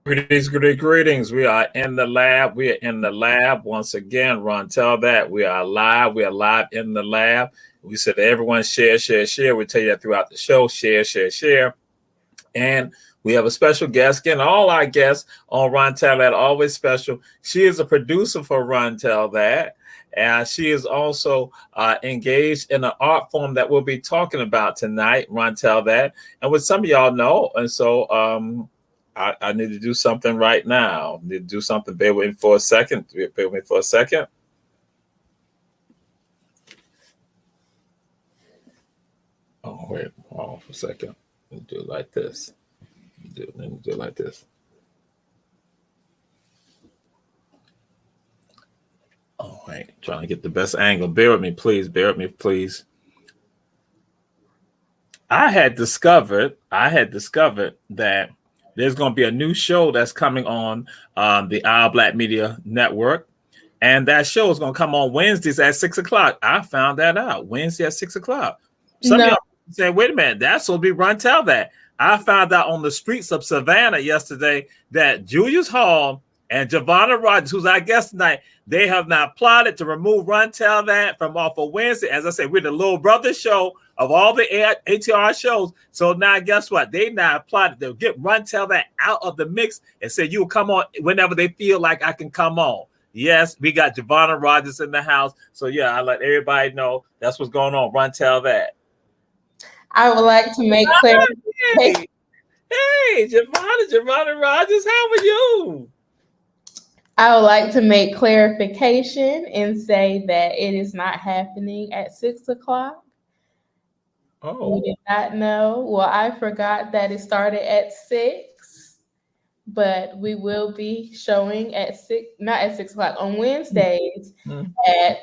Greetings. We are in the lab. We are in the lab once again. Ron, tell that we are live. We are live in the lab. We said everyone share, share, share. We tell you that throughout the show. Share, share, share. And we have a special guest. Again, all our guests on Ron Tell That always special. She is a producer for Ron Tell That. And she is also engaged in an art form that we'll be talking about tonight, Ron Tell That. And what some of y'all know. And so I need to do something right now. I need to do something. Bear with me for a second. Bear with me for a second. Oh, wait. Hold on for a second. Let me do it like this. Let me do it like this. Oh, wait. Trying to get the best angle. Bear with me, please. Bear with me, please. I had discovered that there's going to be a new show that's coming on the Our Black Media Network. And that show is going to come on Wednesdays at 6 o'clock. I found that out. Wednesday at 6 o'clock. Some of y'all said, wait a minute, that's will be Run Tell That. I found out on the streets of Savannah yesterday that Julius Hall and Giovanna Rogers, who's our guest tonight, they have not plotted to remove Run Tell That from off of Wednesday. As I said, we're the little brother show of all the ATR shows. So now guess what? They now plotted to get Run Tell That out of the mix and say you will come on whenever they feel like I can come on. Yes, we got Giovanna Rogers in the house. So yeah, I let everybody know that's what's going on. Run Tell That. I would like to make clear. Hey, Giovanna Rogers, how are you? I would like to make clarification and say that it is not happening at 6 o'clock. Oh. We did not know. Well, I forgot that it started at 6, but we will be showing at 6, not at 6 o'clock, on Wednesdays at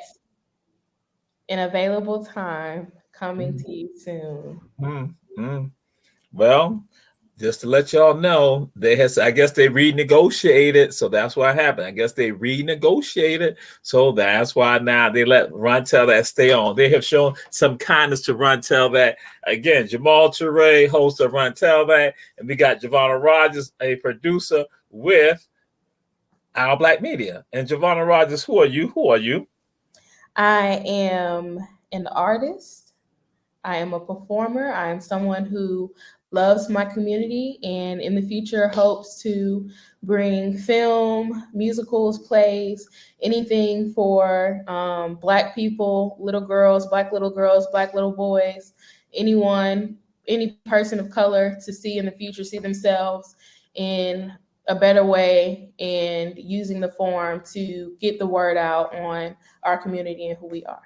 an available time coming to you soon. Well, just to let y'all know, I guess they renegotiated, so that's what happened. I guess they renegotiated, so that's why now they let Run Tell That stay on. They have shown some kindness to Run Tell That. Again, Jamal Toure, host of Run Tell That, and we got Giovanna Rogers, a producer with Our Black Media. And Giovanna Rogers, who are you? I am an artist. I am a performer. I am someone who loves my community and in the future hopes to bring film, musicals, plays, anything for Black people, Black little girls, Black little boys, anyone, any person of color to see in the future, see themselves in a better way and using the forum to get the word out on our community and who we are.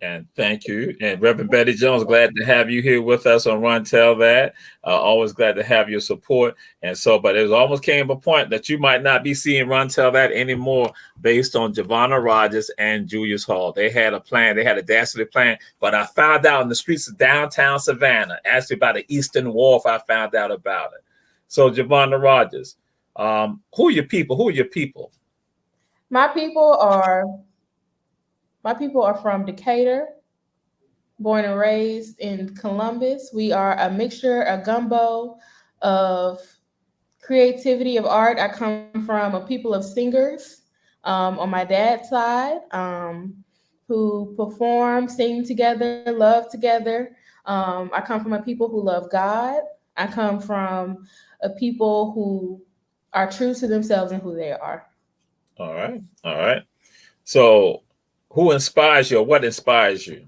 And thank you. And Reverend Betty Jones, glad to have you here with us on Run Tell That. Always glad to have your support. And so, but it almost came a point that you might not be seeing Run Tell That anymore based on Giovanna Rogers and Julius Hall. They had a plan. They had a dastardly plan. But I found out in the streets of downtown Savannah, actually by the Eastern Wharf, I found out about it. So Giovanna Rogers, who are your people? My people are from Decatur, born and raised in Columbus. We are a mixture, a gumbo of creativity, of art. I come from a people of singers on my dad's side who perform, sing together, love together. I come from a people who love God. I come from a people who are true to themselves and who they are. All right. So who inspires you or what inspires you?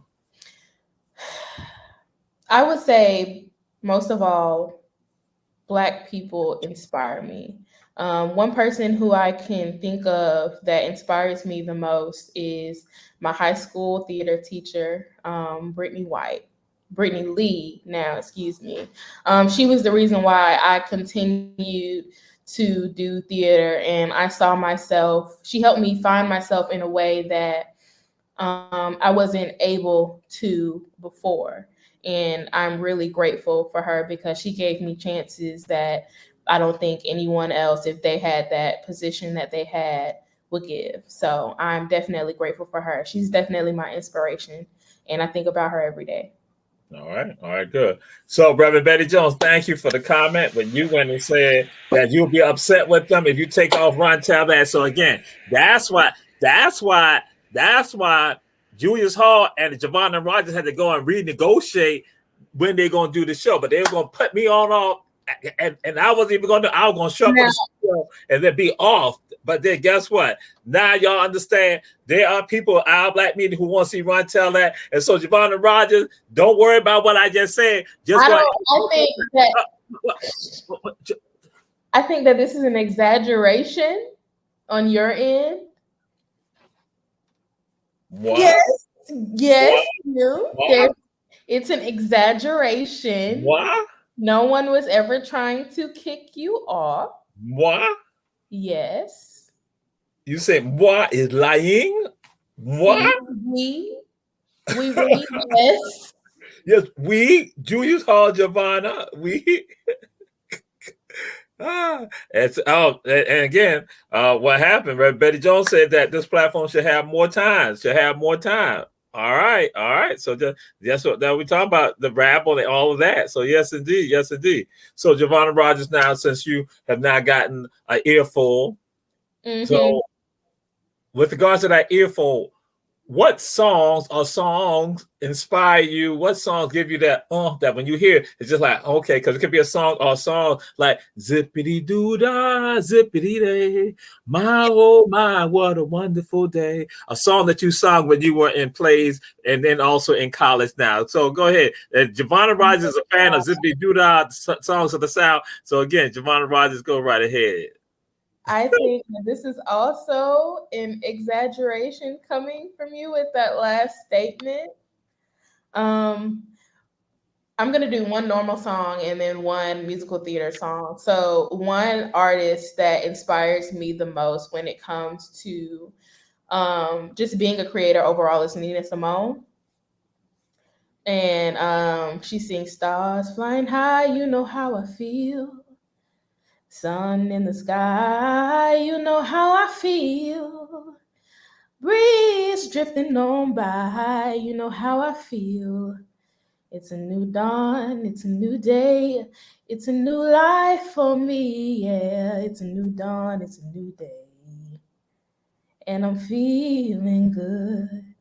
I would say most of all, Black people inspire me. One person who I can think of that inspires me the most is my high school theater teacher, Brittany Lee now, excuse me. She was the reason why I continued to do theater, and I saw myself, she helped me find myself in a way that I wasn't able to before. And I'm really grateful for her because she gave me chances that I don't think anyone else, if they had that position that they had, would give. So I'm definitely grateful for her. She's definitely my inspiration, and I think about her every day. All right, good. So, Reverend Betty Jones, thank you for the comment. When you went and said that you'll be upset with them if you take off Ron, tell that. So again, that's why, that's why, that's why Julius Hall and Javon Rogers had to go and renegotiate when they're going to do the show. But they were going to put me on off, and I wasn't even going to. I was going to show up for the show and then be off. But then guess what? Now y'all understand there are people at our Black Media who want to see Ron tell that. And so Javon Rogers, don't worry about what I just said. Just I think that this is an exaggeration on your end. What? Yes, what? It's an exaggeration. What? No one was ever trying to kick you off. What? Yes. You say what is lying? What? We yes. Yes, we, Julius Hall, Giovanna, we. And again, what happened? Reverend Betty Jones said that this platform should have more time. All right. So that's what that we talk about, the rabble and all of that. So yes, indeed. So Giovanna Rogers, now since you have now gotten an earful, so with regards to that earful, what songs inspire you? What songs give you that that when you hear it's just like okay, because it could be a song like zippity doo dah, zippity day, my oh my, what a wonderful day. A song that you sung when you were in plays and then also in college now. So go ahead. Giovanna Rogers is a fan of zippity doo dah songs of the South. So again, Giovanna Rogers, go right ahead. I think this is also an exaggeration coming from you with that last statement. I'm going to do one normal song and then one musical theater song. So one artist that inspires me the most when it comes to just being a creator overall is Nina Simone. And she sings Stars Flying High, you know how I feel. Sun in the sky, you know how I feel. Breeze drifting on by, you know how I feel. It's a new dawn, it's a new day, it's a new life for me, yeah. It's a new dawn, it's a new day. And I'm feeling good.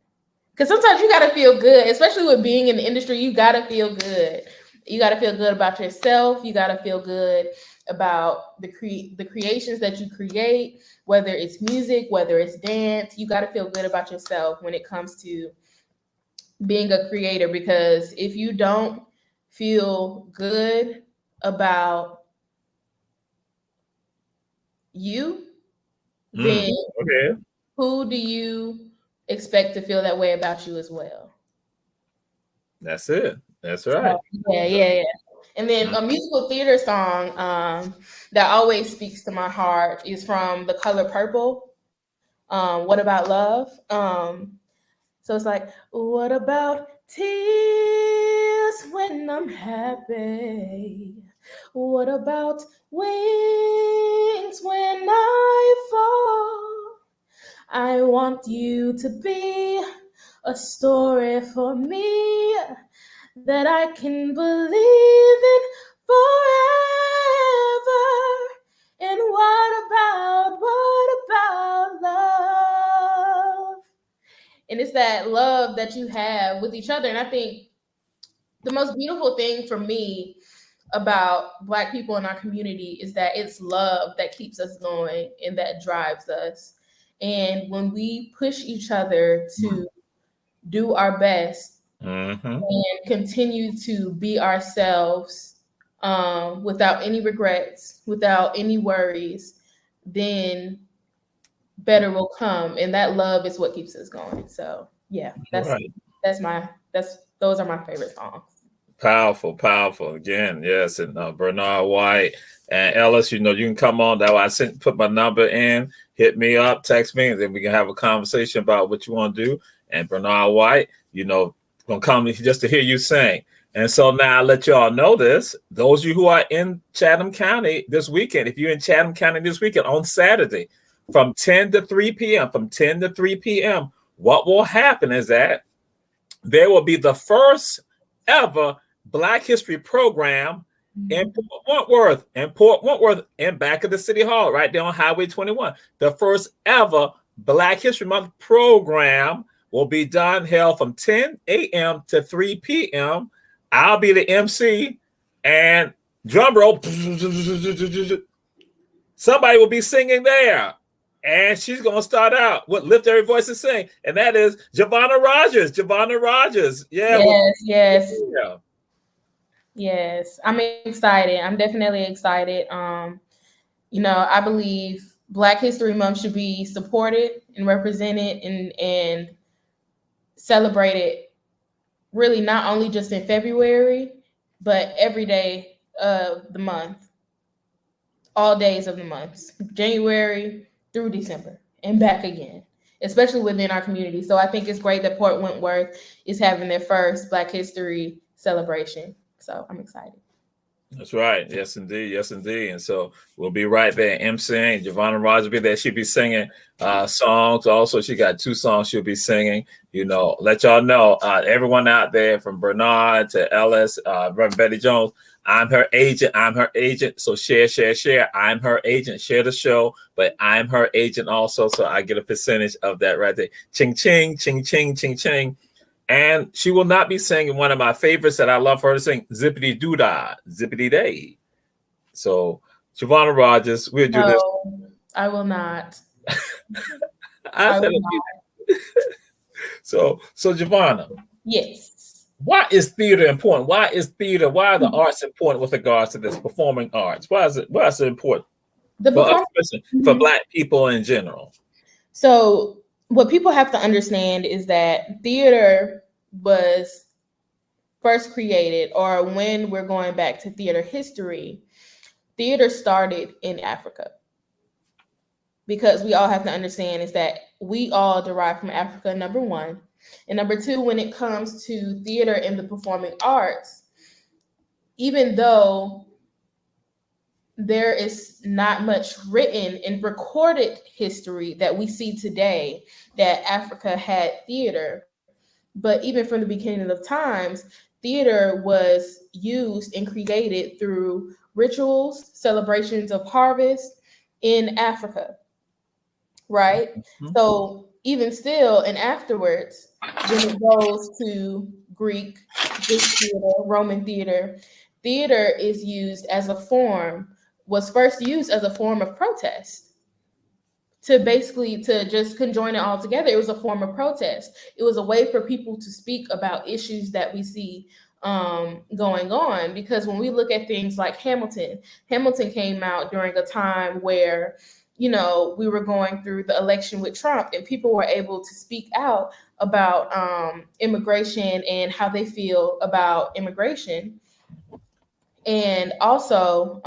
Because sometimes you got to feel good, especially with being in the industry, you got to feel good. You got to feel good about yourself. You got to feel good about the creations that you create, whether it's music, whether it's dance. You got to feel good about yourself when it comes to being a creator, because if you don't feel good about you, then who do you expect to feel that way about you as well? That's it. That's right. So, yeah. And then a musical theater song that always speaks to my heart is from The Color Purple. What About Love? So it's like, what about tears when I'm happy? What about wings when I fall? I want you to be a story for me that I can believe in forever. And what about love? And it's that love that you have with each other. And I think the most beautiful thing for me about Black people in our community is that it's love that keeps us going and that drives us. And when we push each other to do our best and continue to be ourselves without any regrets, without any worries, then better will come. And that love is what keeps us going. So yeah, those are my favorite songs. Powerful. Again, yes. And Bernard White and Ellis, you can come on. That I put my number in, hit me up, text me, and then we can have a conversation about what you want to do. And Bernard White, gonna come just to hear you sing. And so now I let y'all know this. Those of you who are in Chatham County this weekend, if you're in Chatham County this weekend on Saturday from 10 to 3 p.m., what will happen is that there will be the first ever Black History program in Mhm. Port Wentworth, in back of the City Hall, right there on Highway 21. The first ever Black History Month program will be done, held from 10 a.m. to 3 p.m. I'll be the MC, and drum roll, somebody will be singing there. And she's going to start out with Lift Every Voice and Sing. And that is Giovanna Rogers. Giovanna Rogers. Yeah. Yes, yes. Yeah. Yes, I'm excited. I'm definitely excited. I believe Black History Month should be supported and represented and celebrated really not only just in February, but every day of the month, all days of the months, January through December and back again, especially within our community. So I think it's great that Port Wentworth is having their first Black History celebration. So I'm excited. That's right. Yes, indeed. Yes, indeed. And so we'll be right there emceeing. Giovanna Rogers will be there. She'll be singing songs. Also, she got 2 songs she'll be singing. Let y'all know, everyone out there from Bernard to Ellis, Reverend Betty Jones, I'm her agent. I'm her agent. So share, share, share. I'm her agent. Share the show, but I'm her agent also. So I get a percentage of that right there. Ching, ching, ching, ching, ching, ching. And she will not be singing one of my favorites that I love her to sing, Zippity Doo Dah, Zippity Day. So, Giovanna Rogers, we'll do this. I will not. I will not. So, Giovanna. Yes. Why is theater important? Why is theater? Why are the arts important with regards to this performing arts? Why is it important for Black people in general? So, what people have to understand is that theater was first created, or when we're going back to theater history, theater started in Africa. Because we all have to understand is that we all derive from Africa, number one. And number two, when it comes to theater and the performing arts, even though there is not much written and recorded history that we see today that Africa had theater, but even from the beginning of times, theater was used and created through rituals, celebrations of harvest in Africa, right? Mm-hmm. So even still, and afterwards, when it goes to Greek theater, Roman theater, theater is used as a form, was first used as a form of protest. To just conjoin it all together, it was a form of protest. It was a way for people to speak about issues that we see going on. Because when we look at things like Hamilton came out during a time where, we were going through the election with Trump, and people were able to speak out about immigration and how they feel about immigration. And also,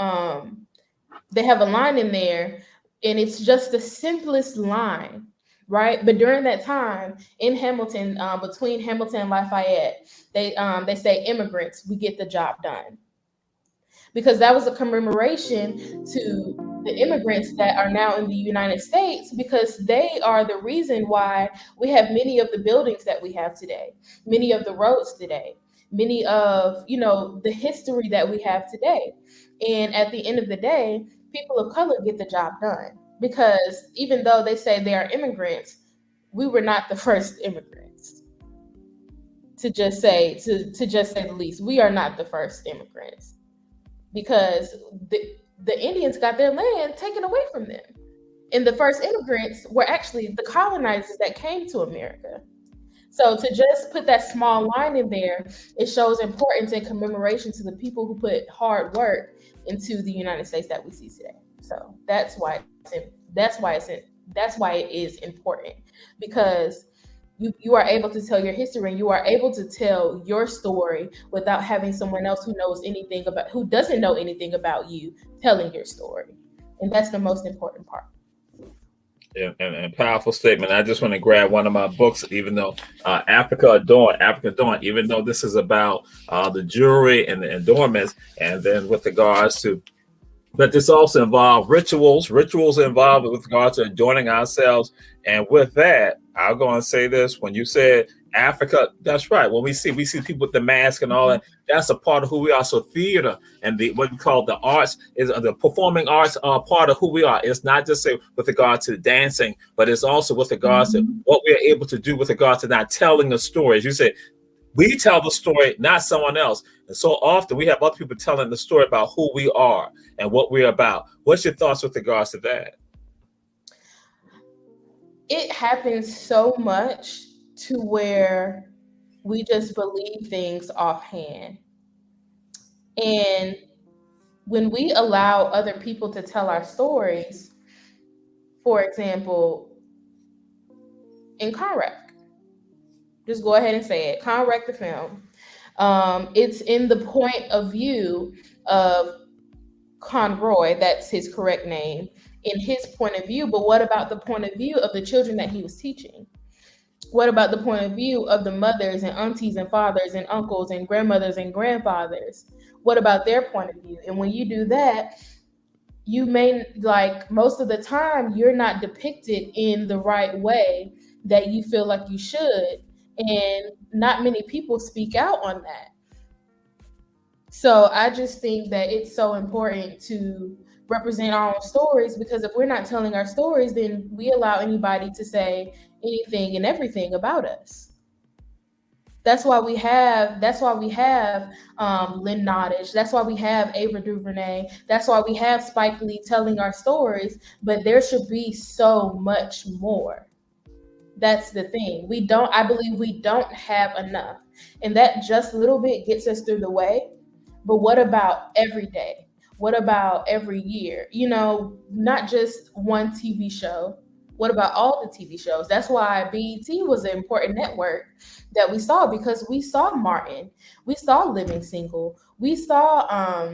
they have a line in there, and it's just the simplest line, right? But during that time in Hamilton, between Hamilton and Lafayette, they say, immigrants, we get the job done. Because that was a commemoration to the immigrants that are now in the United States, because they are the reason why we have many of the buildings that we have today, many of the roads today, many of, the history that we have today. And at the end of the day, people of color get the job done, because even though they say they are immigrants, we were not the first immigrants. To just say the least, we are not the first immigrants, because the Indians got their land taken away from them, and the first immigrants were actually the colonizers that came to America. So to just put that small line in there, it shows importance and commemoration to the people who put hard work into the United States that we see today. So that's why it is important, because you are able to tell your history, and you are able to tell your story without having someone else who doesn't know anything about you telling your story. And that's the most important part. And powerful statement. I just want to grab one of my books, even though Africa Adorned, even though this is about the jewelry and the adornments, and then with regards to, but this also involves rituals involved with regards to adorning ourselves. And with that, I'll go and say this. When you said Africa, that's right. When we see people with the mask and all that, that's a part of who we are. So theater and the what we call the arts is the performing arts are part of who we are. It's not just say with regard to dancing, but it's also with regards to what we are able to do with regard to not telling a story. As you said, we tell the story, not someone else. And so often we have other people telling the story about who we are and what we're about. What's your thoughts with regards to that? It happens so much to where we just believe things offhand. And when we allow other people to tell our stories, for example, in Conrec, just go ahead and say it, Conrec the film, it's in the point of view of Conroy, that's his correct name, in his point of view. But what about the point of view of the children that he was teaching? What about the point of view of the mothers and aunties and fathers and uncles and grandmothers and grandfathers? What about their point of view? And when you do that, you may, like, most of the time, you're not depicted in the right way that you feel like you should. And not many people speak out on that. So I just think that it's so important to represent our own stories, because if we're not telling our stories, then we allow anybody to say anything and everything about us. That's why we have Lynn Nottage. That's why we have Ava DuVernay. That's why we have Spike Lee telling our stories. But there should be so much more. That's the thing. I believe we don't have enough. And that just a little bit gets us through the way. But what about every day? What about every year? Not just one TV show. What about all the TV shows? That's why BET was an important network that we saw, because we saw Martin, we saw Living Single, we saw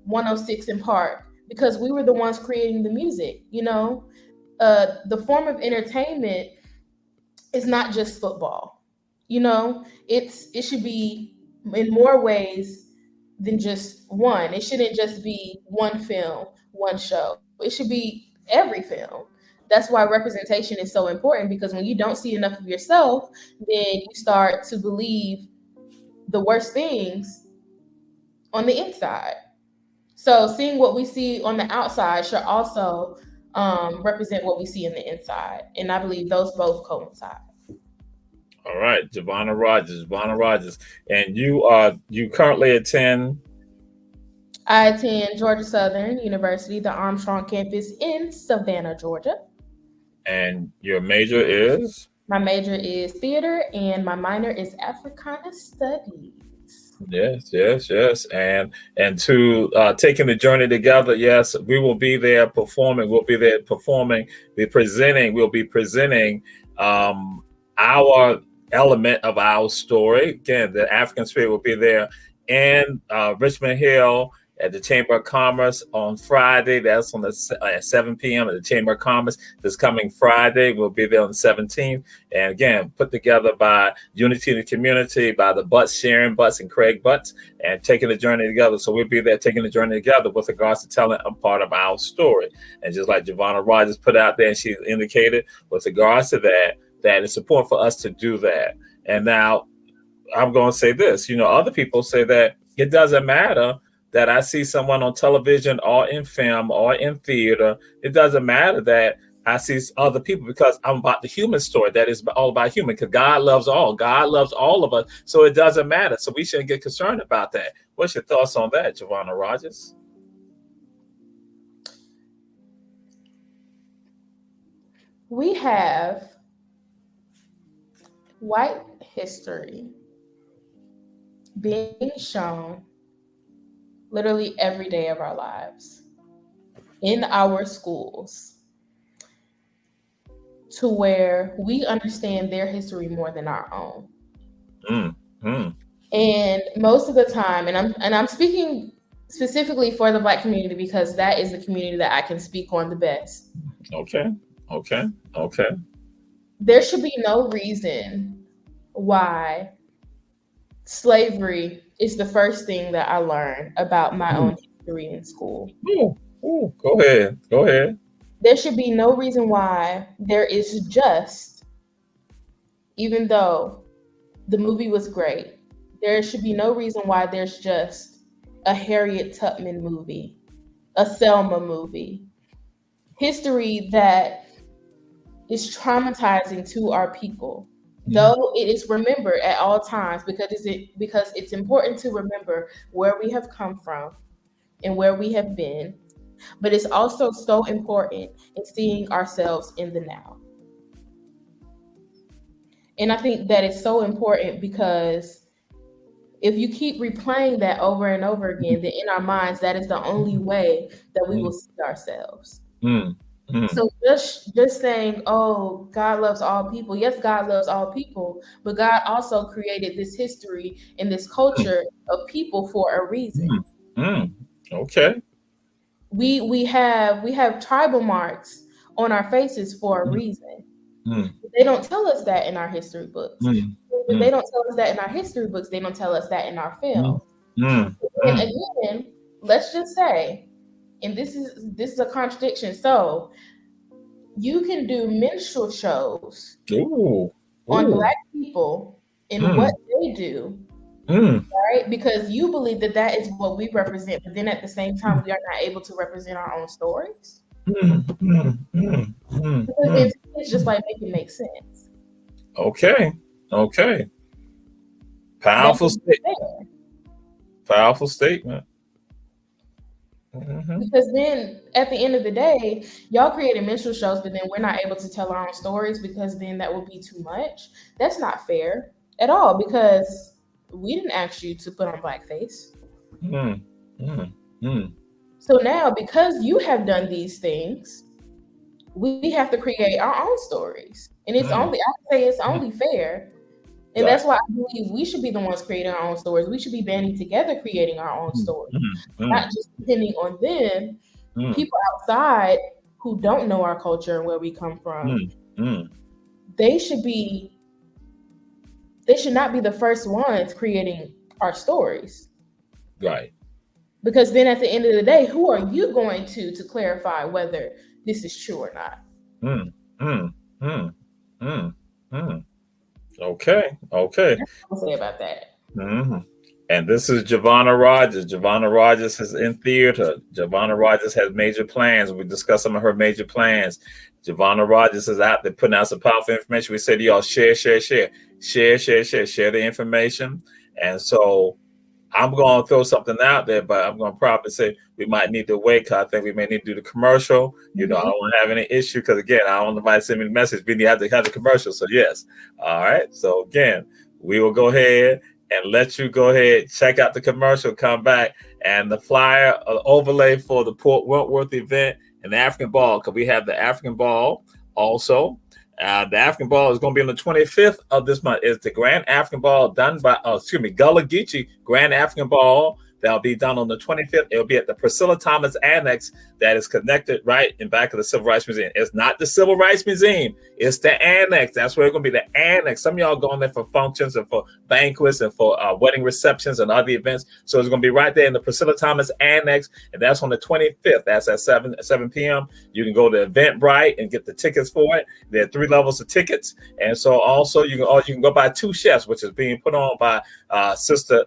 106 in Park, because we were the ones creating the music. The form of entertainment is not just football. It should be in more ways than just one. It shouldn't just be one film, one show. It should be every film. That's why representation is so important, because when you don't see enough of yourself, then you start to believe the worst things on the inside. So seeing what we see on the outside should also represent what we see in the inside. And I believe those both coincide. All right, Javonna Rogers. And you currently attend? I attend Georgia Southern University, the Armstrong campus in Savannah, Georgia. And your major is? My major is theater, and my minor is Africana Studies. Yes. And to taking the journey together, yes, we will be there performing. We'll be there performing, we'll be presenting our element of our story. Again, the African spirit will be there in Richmond Hill at the Chamber of Commerce on Friday. That's at 7 p.m. at the Chamber of Commerce. This coming Friday, we'll be there on the 17th. And again, put together by Unity in the Community, by the Butts, Sharon Butts and Craig Butts, and taking the journey together. So we'll be there taking the journey together with regards to telling a part of our story. And just like Javonna Rogers put out there, and she indicated with regards to that it's important for us to do that. And now I'm going to say this, other people say that it doesn't matter that I see someone on television or in film or in theater. It doesn't matter that I see other people, because I'm about the human story. That is all about human, because God loves all. God loves all of us. So it doesn't matter. So we shouldn't get concerned about that. What's your thoughts on that, Javonna Rogers? We have white history being shown literally every day of our lives in our schools, to where we understand their history more than our own. And most of the time, and I'm speaking specifically for the Black community, because that is the community that I can speak on the best. Okay. There should be no reason why slavery is the first thing that I learned about my own history in school. Go ahead. There should be no reason why there is just even though the movie was great, there should be no reason why there's just a Harriet Tubman movie, a Selma movie. History that is traumatizing to our people, though it is remembered at all times because it's important to remember where we have come from and where we have been, but it's also so important in seeing ourselves in the now. And I think that is so important because if you keep replaying that over and over again, then in our minds, that is the only way that we will see ourselves. So just saying, oh, God loves all people. Yes, God loves all people, but God also created this history and this culture of people for a reason. Okay. We have tribal marks on our faces for a reason. They don't tell us that in our history books. If they don't tell us that in our history books, they don't tell us that in our films. And again, let's just say, and this is a contradiction. So you can do minstrel shows on Black people and what they do, right? Because you believe that that is what we represent, but then at the same time, we are not able to represent our own stories. Because it's just like make it make sense. Okay. Powerful statement. Powerful statement. Because then at the end of the day, y'all created minstrel shows, but then we're not able to tell our own stories because then that would be too much. That's not fair at all because we didn't ask you to put on blackface. So now, because you have done these things, we have to create our own stories. And it's only, I say it's only fair. And that's why I believe we should be the ones creating our own stories. We should be banding together creating our own stories, not just depending on them. People outside who don't know our culture and where we come from, they should not be the first ones creating our stories. Right. Because then at the end of the day, who are you going to clarify whether this is true or not? Okay. That's what I'll say about that. And this is Giovanna Rogers. Giovanna Rogers is in theater. Giovanna Rogers has major plans. We discussed some of her major plans. Giovanna Rogers is out there putting out some powerful information. We said to y'all, share the information. And so I'm going to throw something out there, but I'm going to probably say we might need to wait because I think we may need to do the commercial. You know, I don't want to have any issue because, again, I don't want nobody to send me a message. We need to have the commercial. So, yes. All right. So, again, we will go ahead and let you go ahead, check out the commercial, come back, and the flyer overlay for the Port Wentworth event and the African Ball, because we have the African Ball also. The African Ball is going to be on the 25th of this month. It's the Grand African Ball done by, Gullah Geechee Grand African Ball. That'll be done on the 25th. It'll be at the Priscilla Thomas Annex that is connected right in back of the Civil Rights Museum. It's not the Civil Rights Museum. It's the Annex. That's where it's going to be, the Annex. Some of y'all going there for functions and for banquets and for wedding receptions and other events. So it's going to be right there in the Priscilla Thomas Annex, and that's on the 25th. That's at 7 p.m. You can go to Eventbrite and get the tickets for it. There are 3 levels of tickets. And so also you can go by 2 chefs, which is being put on by Sister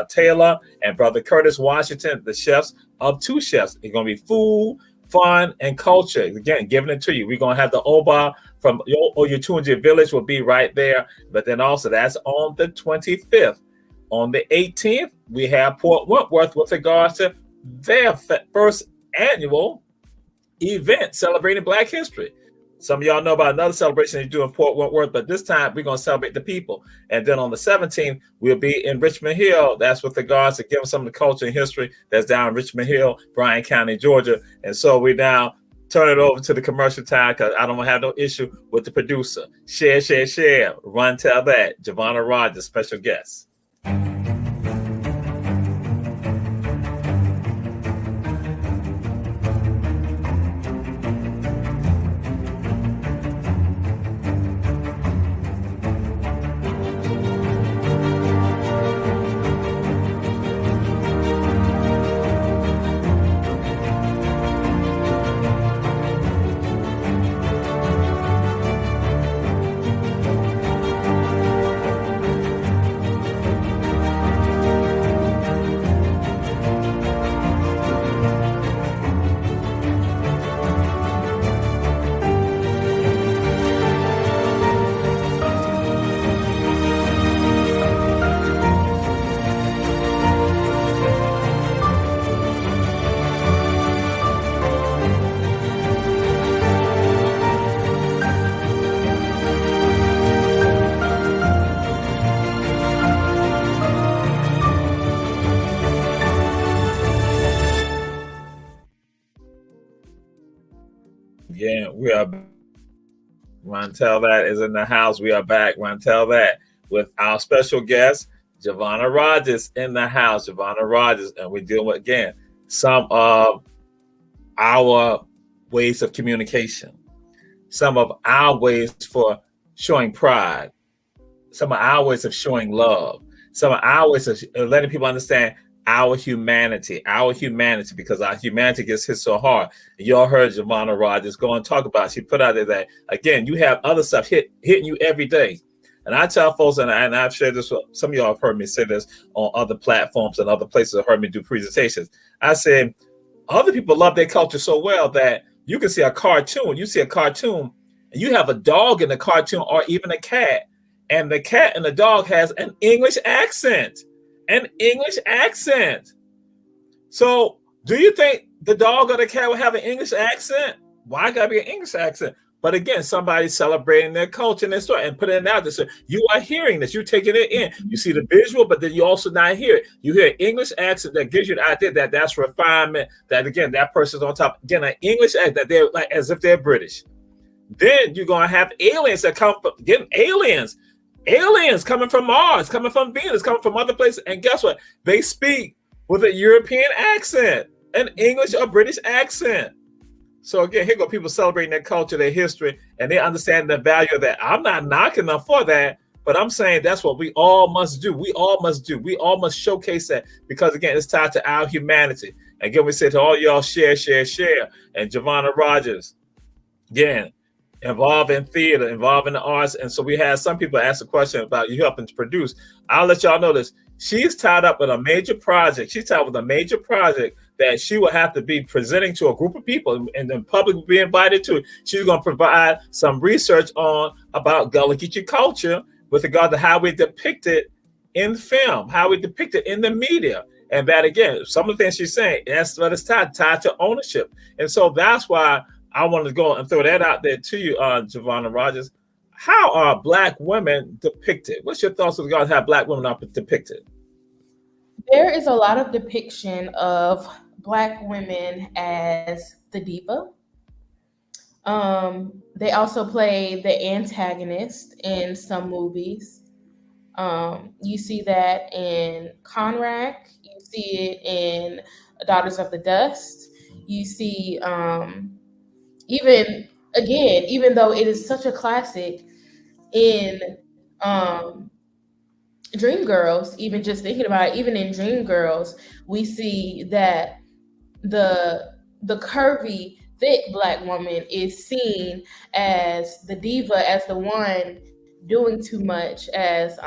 Taylor and Brother Curtis Washington, the chefs of 2 chefs. It's going to be food, fun, and culture. Again, giving it to you. We're going to have the Oba from Oyotunji Village will be right there. But then also that's on the 25th. On the 18th, we have Port Wentworth with regards to their first annual event celebrating Black history. Some of y'all know about another celebration they do in Port Wentworth, but this time we're going to celebrate the people. And then on the 17th, we'll be in Richmond Hill. That's with regards to giving some of the culture and history that's down in Richmond Hill, Bryan County, Georgia. And so we now turn it over to the commercial time because I don't have no issue with the producer. Share. Run, tell that. Giovanna Rogers, special guest. We are Montel that is in the house. We are back. Montel that with our special guest, Giovanna Rogers in the house. Giovanna Rogers, and we're dealing with again some of our ways of communication, some of our ways for showing pride, some of our ways of showing love, some of our ways of letting people understand our humanity, because our humanity gets hit so hard. Y'all heard Giovanna Rogers go and talk about. She put out there that again, you have other stuff hitting you every day. And I tell folks, and I've shared this with some of y'all have heard me say this on other platforms and other places have heard me do presentations. I said, other people love their culture so well that you can see a cartoon, and you have a dog in the cartoon or even a cat, and the cat and the dog has an English accent. An English accent. So, do you think the dog or the cat will have an English accent? Why gotta be an English accent? But again, somebody's celebrating their culture and their story and putting it out there. So you are hearing this, you're taking it in. You see the visual, but then you also not hear it. You hear an English accent that gives you the idea that that's refinement. That again, that person's on top. Again, an English accent that they're like as if they're British. Then you're gonna have aliens that come from again, aliens coming from Mars, coming from Venus, coming from other places. And guess what? They speak with a European accent, an English or British accent. So again, here go people celebrating their culture, their history, and they understand the value of that. I'm not knocking them for that, but I'm saying that's what we all must do. We all must showcase that because again, it's tied to our humanity. Again, we say to all y'all, share. And Giovanna Rogers, again, involved in theater, involved in the arts. And so we had some people ask a question about you helping to produce. I'll let y'all know this. She's tied up with a major project. She's tied with a major project that she will have to be presenting to a group of people and the public will be invited to. She's going to provide some research on about Gullah Geechee culture with regard to how we depict it in film, how we depict it in the media. And that again, some of the things she's saying, that's what it's tied to ownership. And so that's why I want to go and throw that out there to you, Giovanna Rogers. How are Black women depicted? What's your thoughts with regard to how Black women are depicted? There is a lot of depiction of Black women as the diva. They also play the antagonist in some movies. You see that in Conrad. You see it in Daughters of the Dust. You see even though it is such a classic in Dreamgirls, even just thinking about it, even in Dreamgirls, we see that the curvy, thick Black woman is seen as the diva, as the one doing too much, as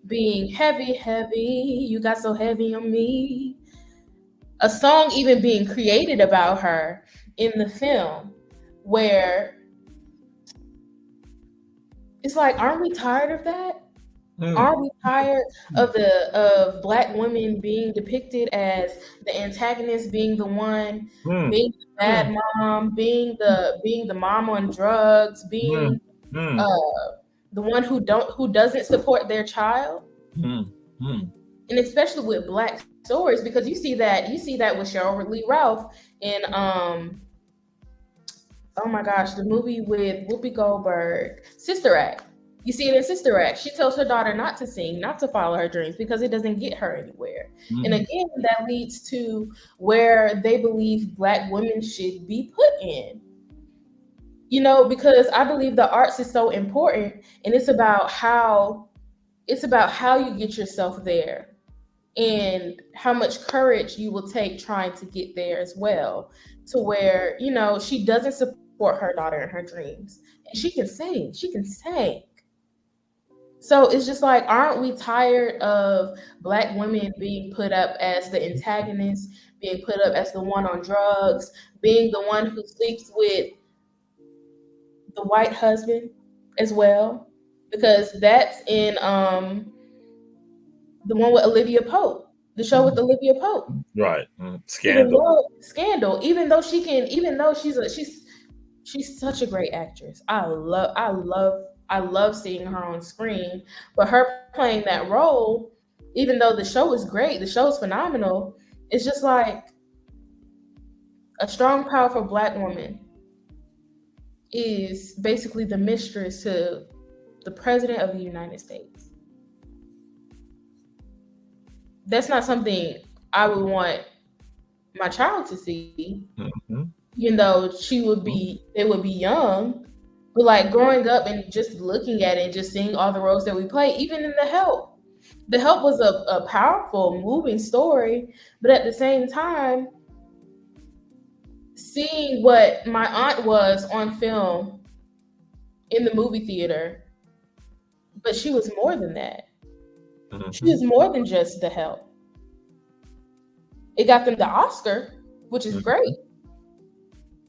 being heavy, you got so heavy on me. A song even being created about her in the film where it's like, aren't we tired of that? Aren't we tired of Black women being depicted as the antagonist, being the one, being the bad mom, being the mom on drugs, being the one who doesn't support their child? And especially with Black stories, because you see that with Cheryl Lee Ralph in oh my gosh, the movie with Whoopi Goldberg, Sister Act. You see it in Sister Act. She tells her daughter not to sing, not to follow her dreams because it doesn't get her anywhere. And again, that leads to where they believe Black women should be put in. You know, because I believe the arts is so important, and it's about how you get yourself there and how much courage you will take trying to get there as well, to where, you know, she doesn't support her daughter in her dreams. And she can sing. So it's just like, aren't we tired of Black women being put up as the antagonist, being put up as the one on drugs, being the one who sleeps with the white husband as well? Because that's in the one with Olivia Pope, the show with Olivia Pope. Right. Scandal. Even though she's such a great actress. I love seeing her on screen, but her playing that role, even though the show is great, the show is phenomenal, it's just like a strong, powerful Black woman is basically the mistress to the president of the United States. That's not something I would want my child to see, Mm-hmm. even though they would be young. But like growing up and just looking at it and just seeing all the roles that we play, even in The Help was a powerful, moving story. But at the same time, seeing what my aunt was on film in the movie theater, but she was more than that. She Mm-hmm. was more than just The Help. It got them the Oscar, which is great.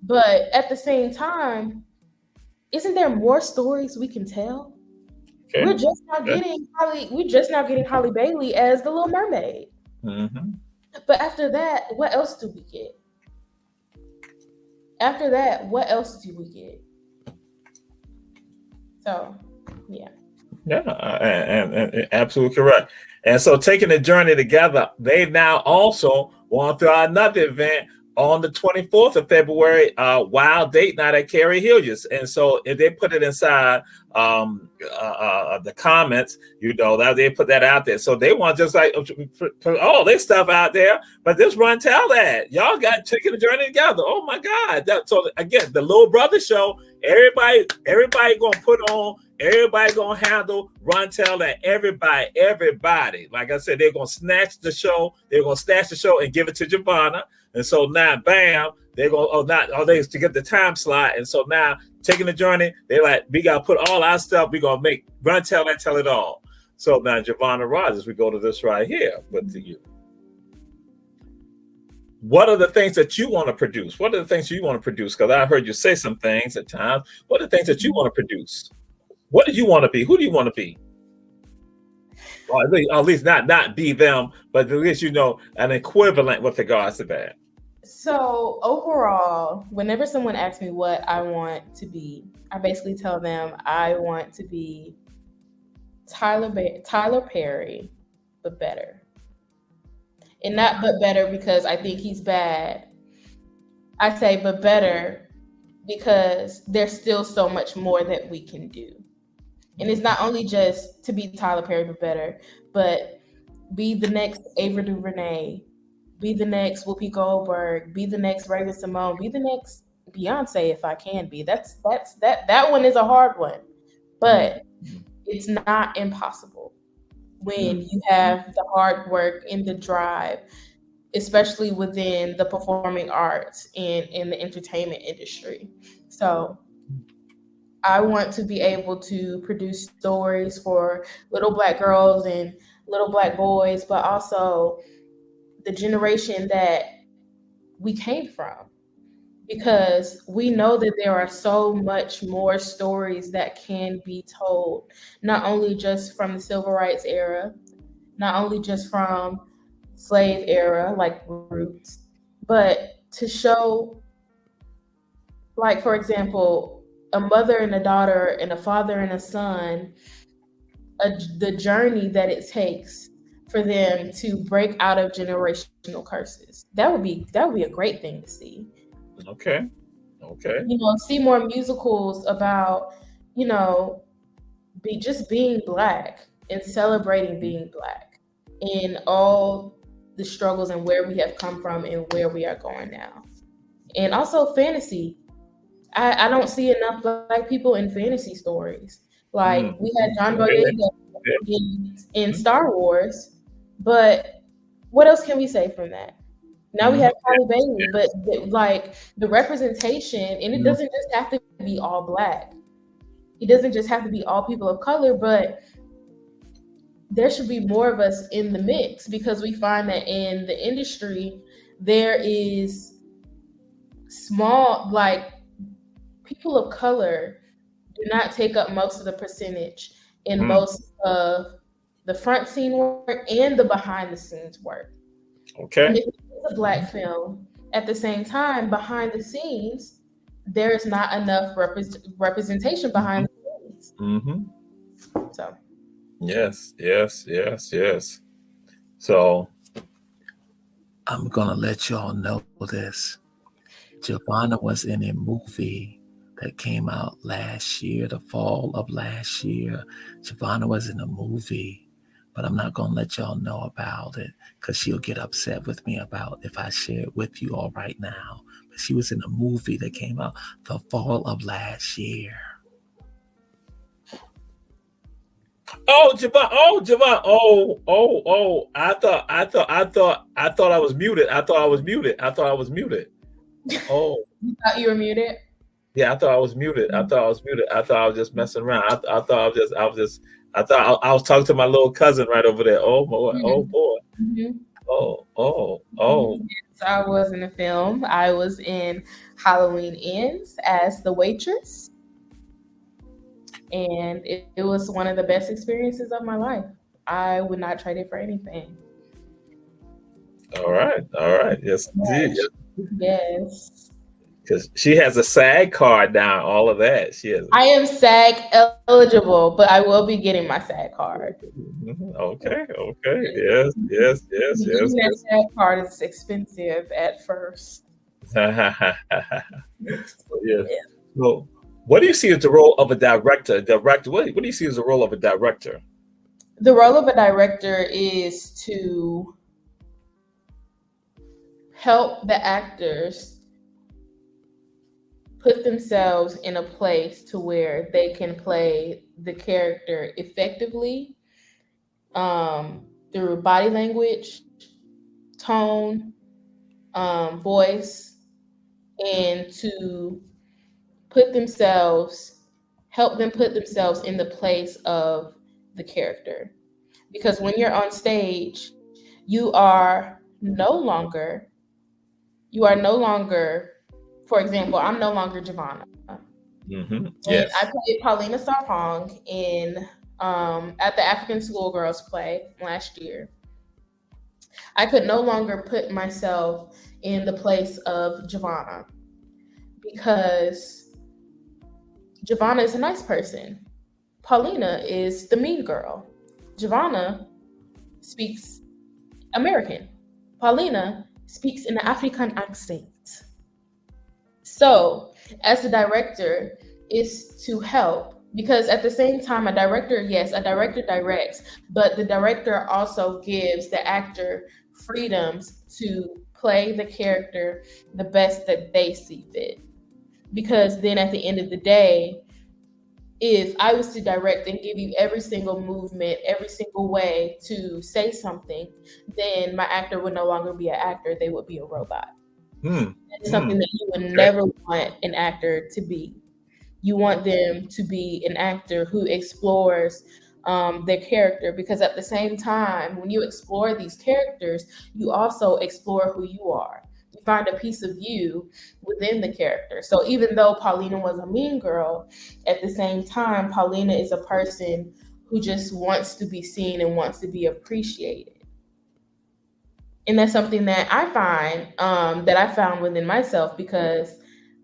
But at the same time, isn't there more stories we can tell? Okay. We're just now getting Holly Bailey as the Little Mermaid. Mm-hmm. But after that, what else do we get? After that, what else do we get? So, yeah. Yeah, and absolutely correct. And so, taking the journey together, they now also want to throw another event on the 24th of February, Wild Date Night at Carrie Hilliard's. And so, if they put it inside the comments, that they put that out there. So they want just like put all this stuff out there, but this run tell that y'all got taking the journey together. Oh my God! So again, the Little Brother show. Everybody gonna put on. Everybody gonna handle run tell that everybody. Like I said, they're gonna snatch the show. They're gonna snatch the show and give it to Giovanna. And so now, bam, they're gonna they to get the time slot. And so now taking the journey, they're like, we gotta put all our stuff. We gonna make run tell and tell it all. So now, Giovanna Rogers, we go to this right here. But to you, what are the things that you want to produce? What are the things you want to produce? Because I heard you say some things at times. What are the things that you want to produce? What do you want to be? Who do you want to be? Or at least not be them, but at least an equivalent with regards to that. So overall, whenever someone asks me what I want to be, I basically tell them I want to be Tyler Perry, but better. And not but better because I think he's bad. I say but better because there's still so much more that we can do. And it's not only just to be Tyler Perry but better, but be the next Ava DuVernay, be the next Whoopi Goldberg, be the next Raven Simone, be the next Beyonce if I can be. That one is a hard one, but it's not impossible when you have the hard work and the drive, especially within the performing arts and in the entertainment industry. So I want to be able to produce stories for little Black girls and little Black boys, but also the generation that we came from. Because we know that there are so much more stories that can be told, not only just from the civil rights era, not only just from slave era, like roots, but to show, like, for example, a mother and a daughter and a father and a son, the journey that it takes for them to break out of generational curses. That would be a great thing to see. Okay. See more musicals about, just being Black and celebrating being Black and all the struggles and where we have come from and where we are going now. And also fantasy. I don't see enough Black people in fantasy stories. Like we had John Boyega in Star Wars, but what else can we say from that? Now we have Holly Bailey, but like the representation, and it doesn't just have to be all Black. It doesn't just have to be all people of color, but there should be more of us in the mix because we find that in the industry, there is small, like people of color do not take up most of the percentage in most of the front scene work and the behind the scenes work. Okay. And if it's a Black film, at the same time, behind the scenes, there is not enough representation behind the scenes. So. Yes. So I'm gonna let y'all know this. Giovanna was in a movie that came out last year, the fall of last year. Giovanna was in a movie, but I'm not going to let y'all know about it because she'll get upset with me about if I share it with you all right now. But she was in a movie that came out the fall of last year. Oh, Javon. Oh, Javon. Oh. I thought I was muted. I thought I was muted. Oh. You thought you were muted? Yeah, I thought I was muted. I thought I was just messing around. I thought I was talking to my little cousin right over there. Oh boy. Mm-hmm. Oh boy. Mm-hmm. Oh. Yes, I was in a film. I was in Halloween Ends as the waitress. And it was one of the best experiences of my life. I would not trade it for anything. All right. Yes, indeed. Yes. Because she has a SAG card now. All of that. I am SAG eligible, but I will be getting my SAG card. Okay. Yes. That SAG card is expensive at first. Yes. So, what do you see as the role of a director? What do you see as the role of a director? The role of a director is to help the actors put themselves in a place to where they can play the character effectively through body language, tone, voice, and to help them put themselves in the place of the character. Because when you're on stage, you are no longer, for example, I'm no longer Giovanna. Mm-hmm. Yes. And I played Paulina Sarpong at the African Schoolgirls play last year. I could no longer put myself in the place of Giovanna because Giovanna is a nice person. Paulina is the mean girl. Giovanna speaks American. Paulina speaks in an African accent. So, as the director, is to help, because at the same time, a director directs, but the director also gives the actor freedoms to play the character the best that they see fit. Because then at the end of the day, if I was to direct and give you every single movement, every single way to say something, then my actor would no longer be an actor, they would be a robot. That's something that you would never want an actor to be. You want them to be an actor who explores their character, because at the same time, when you explore these characters, you also explore who you are. You find a piece of you within the character. So even though Paulina was a mean girl, at the same time, Paulina is a person who just wants to be seen and wants to be appreciated. And that's something that I find, that I found within myself, because,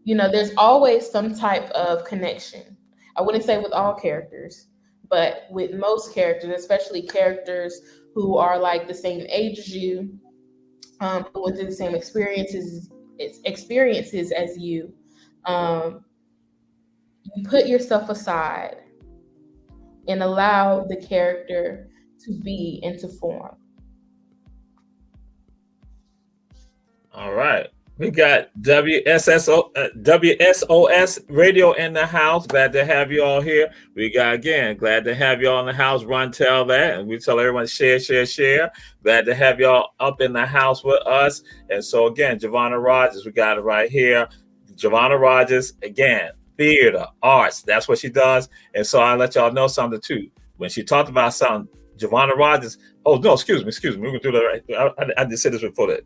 there's always some type of connection. I wouldn't say with all characters, but with most characters, especially characters who are like the same age as you, who went through the same experiences as you. You put yourself aside and allow the character to be and to form. All right. We got WSOS radio in the house. Glad to have you all here. Glad to have you all in the house. Run, tell that. And we tell everyone share. Glad to have y'all up in the house with us. And so again, Giovanna Rogers, we got it right here. Giovanna Rogers, again, theater, arts. That's what she does. And so I'll let y'all know something too. When she talked about something, Giovanna Rogers, oh no, excuse me. We're gonna do that right. I just said this before that.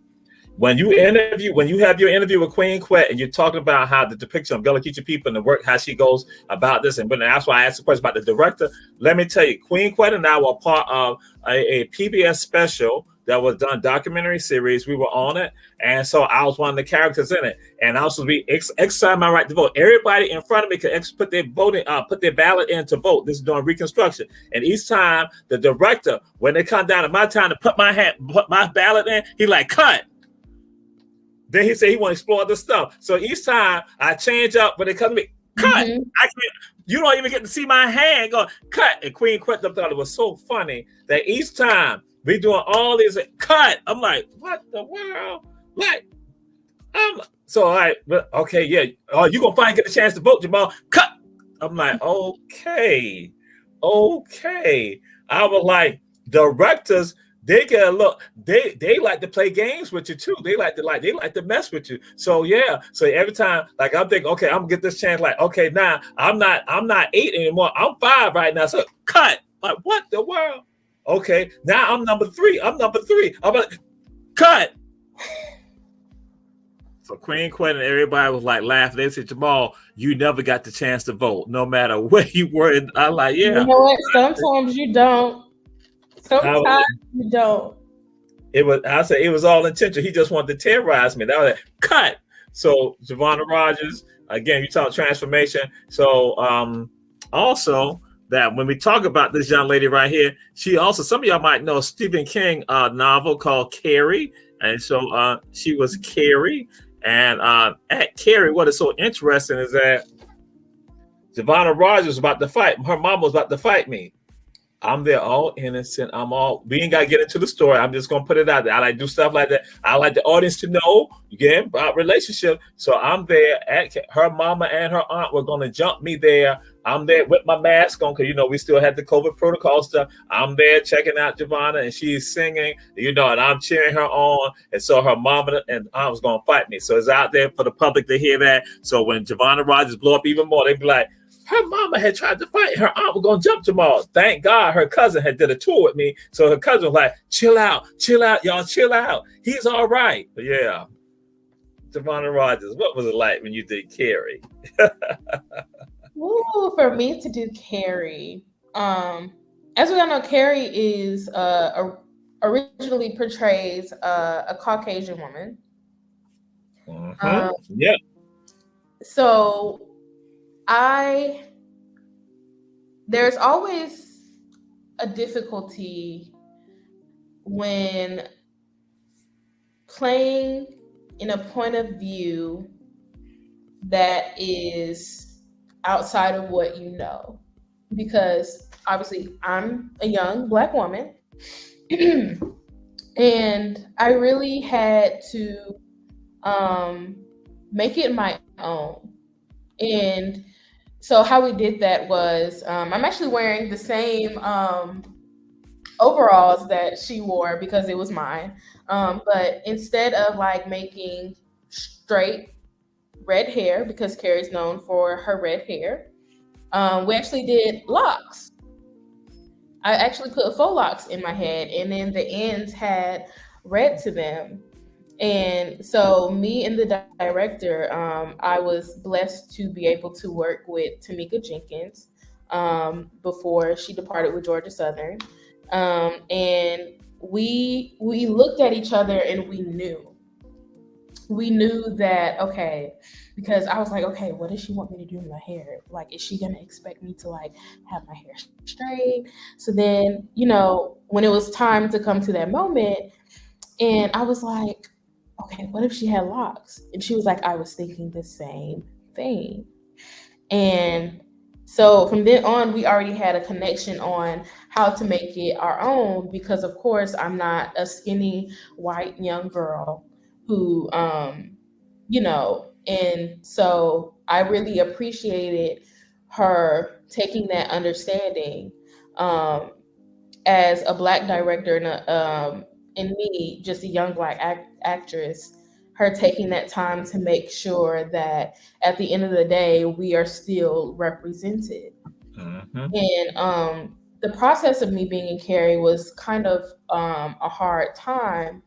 When you have your interview with Queen Quet and you're talking about how the depiction of Gullah Geechee people and the work, how she goes about this, and that's why I asked the question about the director. Let me tell you, Queen Quet and I were part of a PBS special that was done, documentary series. We were on it, and so I was one of the characters in it. And I was supposed to be exercising my right to vote. Everybody in front of me could put their ballot in to vote. This is during Reconstruction, and each time the director, when they come down to my time to put my ballot in, he like cut. Then he said he want to explore the stuff. So each time I change up when it comes to me, cut. I can't. You don't even get to see my hand go cut. And Queen Quentin thought it was so funny that each time we doing all these cut, I'm like, what the world? Like, so all right, okay, yeah. Oh, you gonna finally get a chance to vote, Jamal? Cut. I'm like, okay. I was like, directors, they get a look. They like to play games with you too. They like to mess with you. So yeah. So every time, like I'm thinking, okay, I'm gonna get this chance. Like, okay, now I'm not 8 anymore. I'm 5 right now. So cut. Like, what the world? Okay, now I'm number 3. I'm like, cut. So Queen Quentin and everybody was like laughing. They said, Jamal, you never got the chance to vote, no matter where you were. I like, yeah. You know what? Sometimes you don't. Sometimes you don't. I said it was all intentional. He just wanted to terrorize me. That was like, cut. So Giovanna Rogers, again, you talk transformation. So also that when we talk about this young lady right here, she also, some of y'all might know Stephen King novel called Carrie. And so she was Carrie. And at Carrie, what is so interesting is that Giovanna Rogers was about to fight. Her mom was about to fight me. I'm there all innocent. We ain't got to get into the story. I'm just going to put it out there. I like to do stuff like that. I like the audience to know, again, about relationship. So I'm there. Her mama and her aunt were going to jump me there. I'm there with my mask on because, we still had the COVID protocol stuff. I'm there checking out Giovanna and she's singing, and I'm cheering her on. And so her mama and aunt was going to fight me. So it's out there for the public to hear that. So when Giovanna Rogers blow up even more, they'd be like, her mama had tried to fight. Her aunt was going to jump Jamal. Thank God her cousin had did a tour with me. So her cousin was like, chill out, y'all, chill out. He's all right. But yeah, Giovanna Rogers, what was it like when you did Carrie? Ooh, for me to do Carrie. As we all know, Carrie is originally portrays a Caucasian woman. Yeah. So there's always a difficulty when playing in a point of view that is outside of what you know, because obviously I'm a young Black woman and I really had to make it my own. And so how we did that was I'm actually wearing the same overalls that she wore because it was mine. But instead of like making straight red hair, because Carrie's known for her red hair, we actually did locks. I actually put faux locks in my head, and then the ends had red to them. And so me and the director, I was blessed to be able to work with Tamika Jenkins before she departed with Georgia Southern. And we looked at each other and we knew that, okay, because I was like, okay, what does she want me to do in my hair? Like, is she gonna expect me to like have my hair straight? So then, when it was time to come to that moment, and I was like, okay, what if she had locks? And she was like, I was thinking the same thing. And so from then on, we already had a connection on how to make it our own, because of course I'm not a skinny white young girl who, and so I really appreciated her taking that understanding as a Black director and me, just a young Black actress, her taking that time to make sure that at the end of the day, we are still represented. And the process of me being in Carrie was kind of a hard time.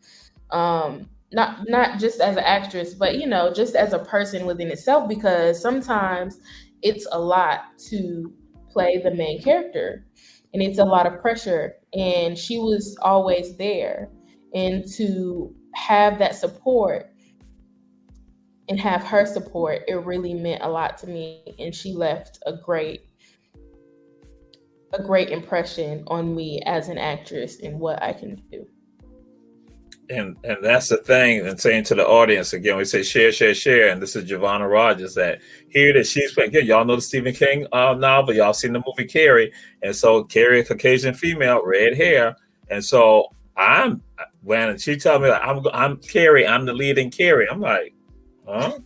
Not just as an actress, but just as a person within itself, because sometimes it's a lot to play the main character and it's a lot of pressure, and she was always there. And to have that support and have her support, it really meant a lot to me, and she left a great impression on me as an actress and what I can do. and that's the thing. And saying to the audience again, we say share, share, share. And this is Giovanna Rogers that here that she's playing. Again, y'all know the Stephen King novel. Y'all seen the movie Carrie, and so Carrie, a Caucasian female, red hair, and so I'm when she tells me like, I'm Carrie, I'm the lead in Carrie. I'm like, huh?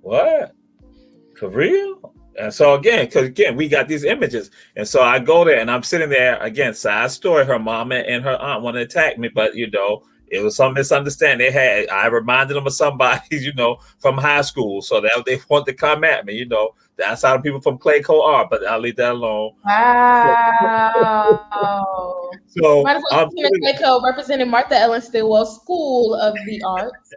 What? For real? And so again, because again, we got these images. And so I go there and I'm sitting there again, side story, her mom and her aunt want to attack me, but it was some misunderstanding they had. I reminded them of somebody, from high school. So that they want to come at me, that's how the people from Clayco are, but I'll leave that alone. Wow. So Might as well Tina Clayco representing Martha Ellen Stillwell School of the Arts.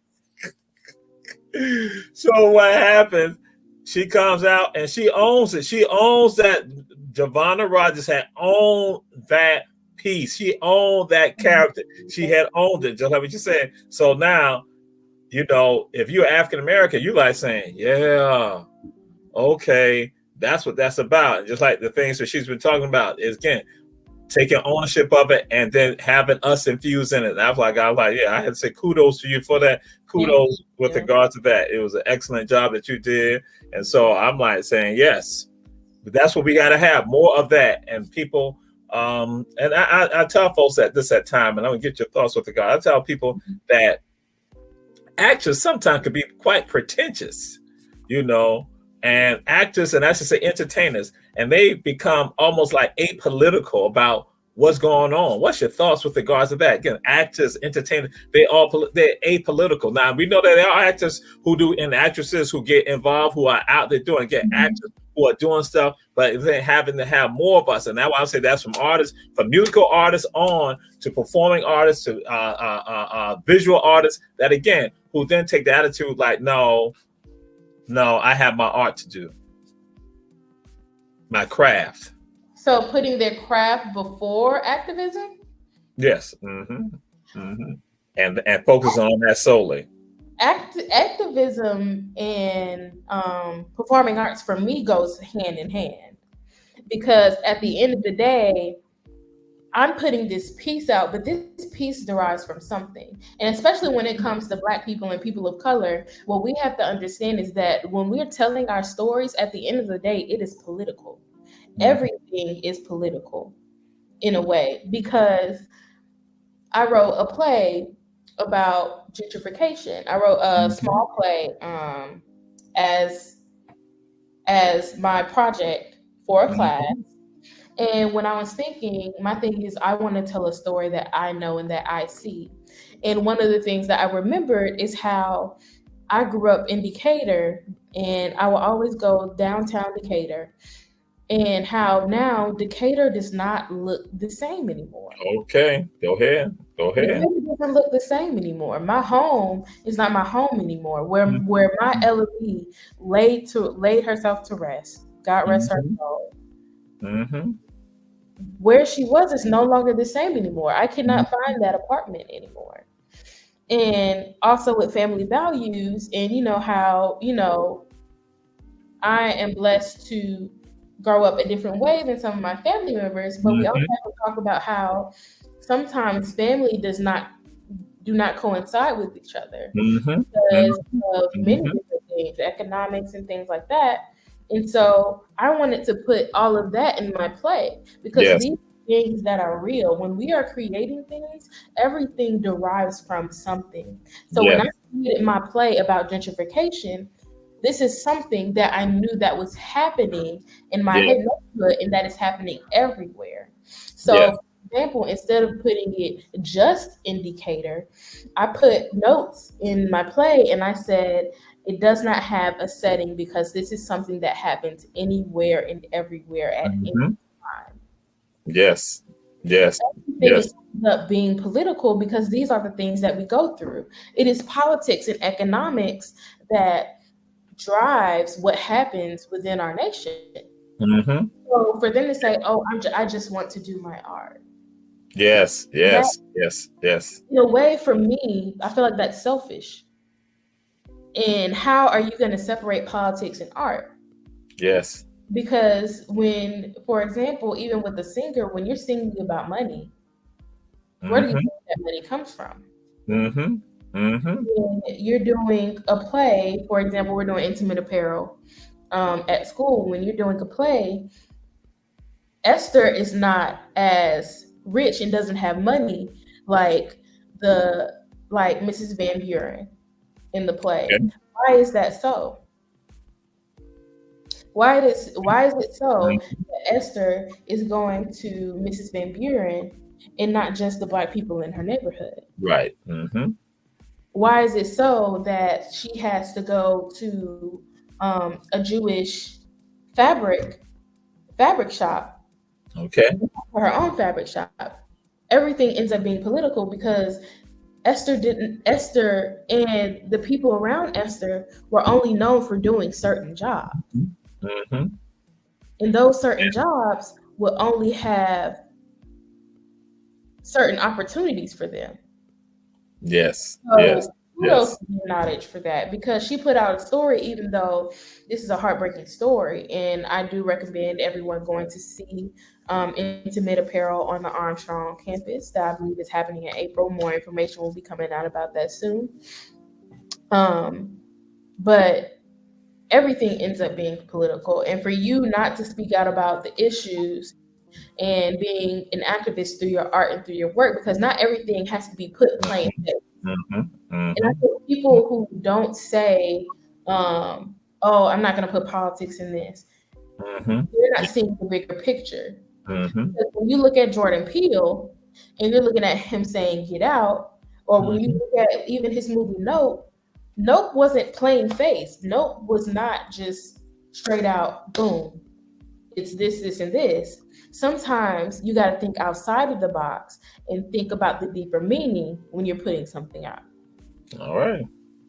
So what happens? She comes out and she owns it. She owns that Giovanna Rogers had owned that piece. She owned that character. She had owned it, just like what you said. So now, if you're African American, you like saying, yeah, okay, that's what that's about. And just like the things that she's been talking about is again taking ownership of it and then having us infused in it. And I was like, yeah, I had to say kudos to you for that. Kudos with regard to that. It was an excellent job that you did. And so I'm like saying, yes, but that's what we got to have more of that. And people, and I tell folks that this at time, and I'm gonna get your thoughts with regard. I tell people that actors sometimes can be quite pretentious, and actors, and I should say entertainers, and they become almost like apolitical about what's going on. What's your thoughts with regards to that? Again, actors, entertainers, they're apolitical. Now we know that there are actors who do and actresses who get involved, who are out there doing, actors who are doing stuff, but they're having to have more of us. And that's why I say that's from artists, from musical artists on to performing artists to visual artists that again, who then take the attitude like, no, I have my art to do, my craft. So putting their craft before activism? Yes. Mm-hmm. Mm-hmm. And focus on that solely. Activism and performing arts for me goes hand in hand, because at the end of the day, I'm putting this piece out, but this piece derives from something. And especially when it comes to Black people and people of color, what we have to understand is that when we're telling our stories, at the end of the day, it is political. Mm-hmm. Everything is political in a way, because I wrote a play about gentrification. I wrote a small play as my project for a class. And when I was thinking, my thing is I want to tell a story that I know and that I see. And one of the things that I remembered is how I grew up in Decatur, and I will always go downtown Decatur, and how now Decatur does not look the same anymore. Okay, go ahead. It doesn't look the same anymore. My home is not my home anymore. Where my LLE laid herself to rest. God rest her soul. Mm-hmm. Where she was is no longer the same anymore. I cannot find that apartment anymore. And also with family values, and how I am blessed to grow up a different way than some of my family members, but we also have to talk about how sometimes family do not coincide with each other because of many different things, economics and things like that. And so I wanted to put all of that in my play, because these things that are real, when we are creating things, everything derives from something. So when I created my play about gentrification, this is something that I knew that was happening in my neighborhood and that is happening everywhere. So, for example, instead of putting it just in Decatur, I put notes in my play and I said, it does not have a setting because this is something that happens anywhere and everywhere at any time. Yes. Everything ends up being political because these are the things that we go through. It is politics and economics that drives what happens within our nation. So for them to say, "Oh, I just want to do my art," yes. In a way, for me, I feel like that's selfish. And how are you going to separate politics and art? Yes. Because when, for example, even with a singer, when you're singing about money, where do you think that money comes from? Mm-hmm. Mm-hmm. When you're doing a play, for example, we're doing intimate apparel at school. When you're doing a play, Esther is not as rich and doesn't have money like the like Mrs. Van Buren in the play. Okay. Why is that so? Why is it so Mhm. that Esther is going to Mrs. Van Buren and not just the black people in her neighborhood? Right. Mm-hmm. Why is it so that she has to go to a Jewish fabric fabric shop Okay. for her own fabric shop? Everything ends up being political because Esther and the people around Esther were only known for doing certain jobs. Mm-hmm. And those certain jobs would only have certain opportunities for them. Yes. Yes. So kudos Yes. to Nottage for that because she put out a story, even though this is a heartbreaking story. And I do recommend everyone going to see Intimate Apparel on the Armstrong campus. That I believe is happening in April. More information will be coming out about that soon. But everything ends up being political. And for you not to speak out about the issues and being an activist through your art and through your work, because not everything has to be put plain face. Mm-hmm. And I Mm-hmm. think people who don't say, "Oh, I'm not going to put politics in this," Mm-hmm. they're not seeing the bigger picture. Mm-hmm. Because when you look at Jordan Peele and you're looking at him saying "Get Out," or when you Mm-hmm. look at even his movie Nope, Nope wasn't plain faced. Nope was not just straight out boom. It's this, and this. Sometimes you got to think outside of the box and think about the deeper meaning when you're putting something out. All right.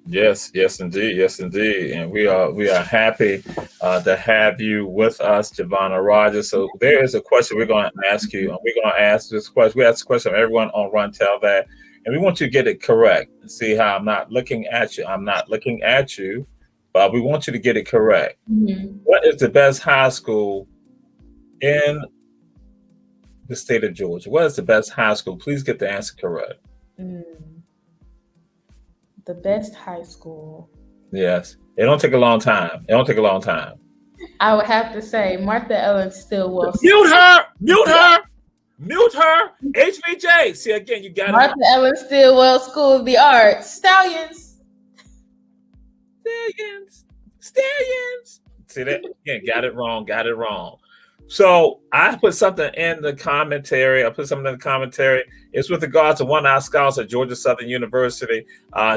Yes, yes, indeed, yes, indeed, and we are happy to have you with us, Giovanna Rogers. So there is a question we're going to ask you, and we're going to ask this question. We ask this question of everyone on Run Tell That, and we want you to get it correct. See how I'm not looking at you. I'm not looking at you, but we want you to get it correct. Mhm. What is the best high school in the state of Georgia? What is the best high school? Please get the answer correct. Mm, the best high school. Yes, it don't take a long time. It don't take a long time. I would have to say Martha Ellen Stillwell. Mute her! Mute her! Mute her! HVJ! See, again, you got it. Martha Ellen Stillwell School of the Arts. Stallions. Stallions! Stallions! See that? Again, got it wrong, got it wrong. So I put something in the commentary. I put something in the commentary. It's with regards to one of our scholars at Georgia Southern University.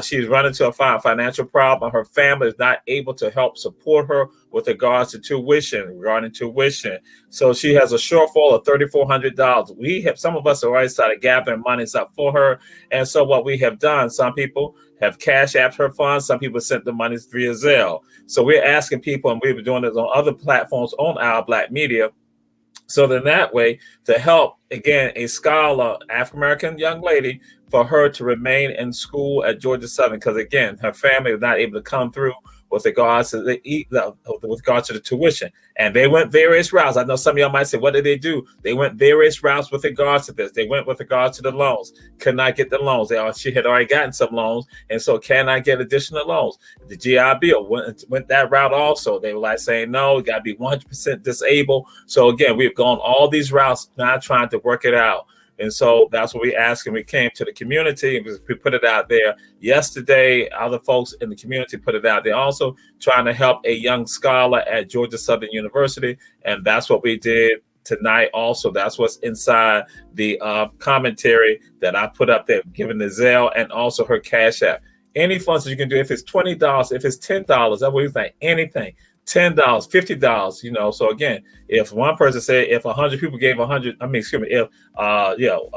She's run into a financial problem. Her family is not able to help support her with regards to tuition, regarding tuition. So she has a shortfall of $3,400. We have some of us have already started gathering monies up for her. And so what we have done, some people have cash apped her funds. Some people sent the money via Zelle. So we're asking people, and we've been doing this on other platforms on our Black media. So then that way, to help, again, a scholar, African-American young lady, for her to remain in school at Georgia Southern, because again, her family was not able to come through with regards to with regards to the tuition. And they went various routes. I know some of y'all might say, what did they do? They went various routes with regards to this. They went with regards to the loans. Could not get the loans. She had already gotten some loans. And so can I get additional loans? The GI Bill went that route also. They were like saying, no, it got to be 100% disabled. So again, we've gone all these routes, not trying to work it out. And so that's what we asked, and we came to the community and we put it out there. Yesterday, other folks in the community put it out there also, trying to help a young scholar at Georgia Southern University. And that's what we did tonight also. That's what's inside the commentary that I put up there, given the Zelle and also her Cash App. Any funds that you can do, if it's $20, if it's $10, that's what you think, anything. $10, $50, So again, if one person said, if 100 people gave 100, if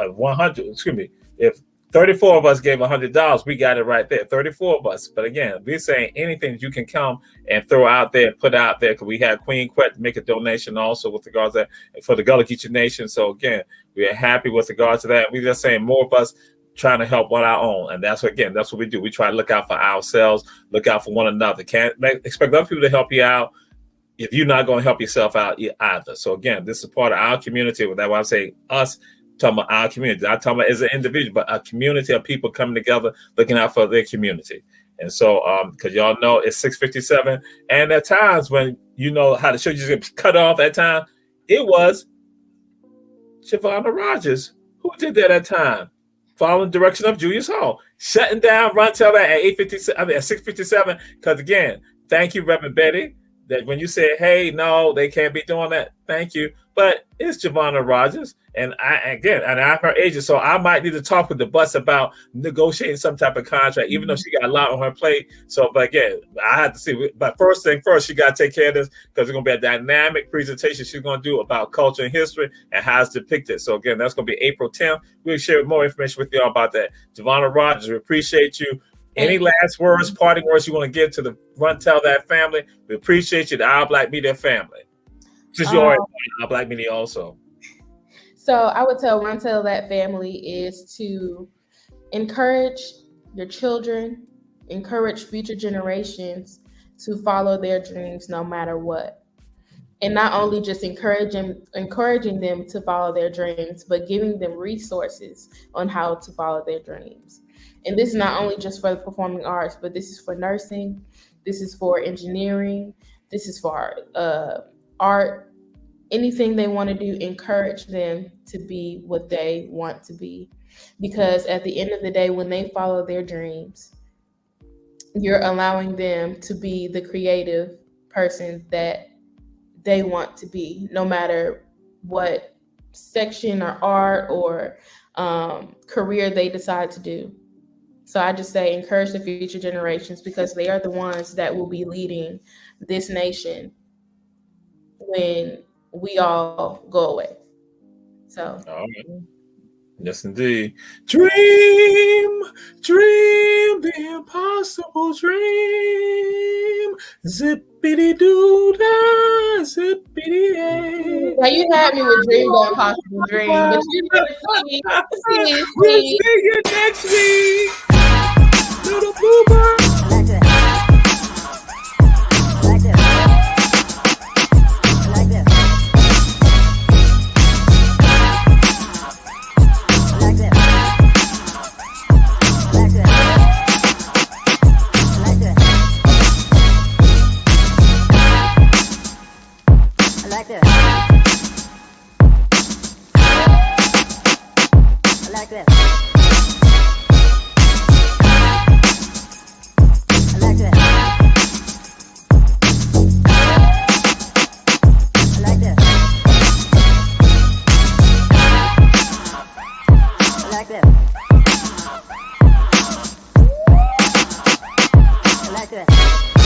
100, if 34 of us gave $100, we got it right there, 34 of us. But again, we're saying anything that you can come and throw out there, put out there, because we had Queen Quet make a donation also with regards to that for the Gullah Geechee Nation. So again, we are happy with regards to that. We're just saying more of us trying to help on our own, and that's what we do. We try to look out for ourselves, look out for one another. Can't expect other people to help you out if you're not going to help yourself out either. So again, this is part of our community. That's why I say us talking about our community. I'm talking about as an individual, but a community of people coming together, looking out for their community. And so, because y'all know it's 6:57, and at times when you know how the show just gets cut off at time, it was Shavonda Rogers who did that at time, following the direction of Julius Hall, shutting down Run Tell That at 8:57. I mean at 6:57. Because again, thank you, Reverend Betty. That when you said, "Hey, no, they can't be doing that," thank you. But it's Shavonda Rogers, and I'm her agent, so I might need to talk with the bus about negotiating some type of contract, even though she got a lot on her plate. So, but again, I have to see. But first thing first, she got to take care of this because it's going to be a dynamic presentation she's going to do about culture and history and how it's depicted. So again, that's going to be April 10th. We'll share more information with y'all about that. Shavonda Rogers, we appreciate you. Any last words, parting words you want to give to the Run Tell That family? We appreciate you, the Our Black Media family. Since you're Our Black Media also. So I would tell Run Tell That family is to encourage your children, encourage future generations to follow their dreams no matter what. And not only just encouraging them to follow their dreams, but giving them resources on how to follow their dreams. And this is not only just for the performing arts, but this is for nursing, this is for engineering, this is for art, anything they want to do, encourage them to be what they want to be. Because at the end of the day, when they follow their dreams, you're allowing them to be the creative person that they want to be, no matter what section or art or career they decide to do. So I just say encourage the future generations because they are the ones that will be leading this nation when we all go away. So. All right. Yes, indeed. Dream the impossible dream. Zippity doo dah, zippity a. Now you had me with Dream the Impossible Dream, but you didn't see. We'll see you next week. Little boomer. Like that.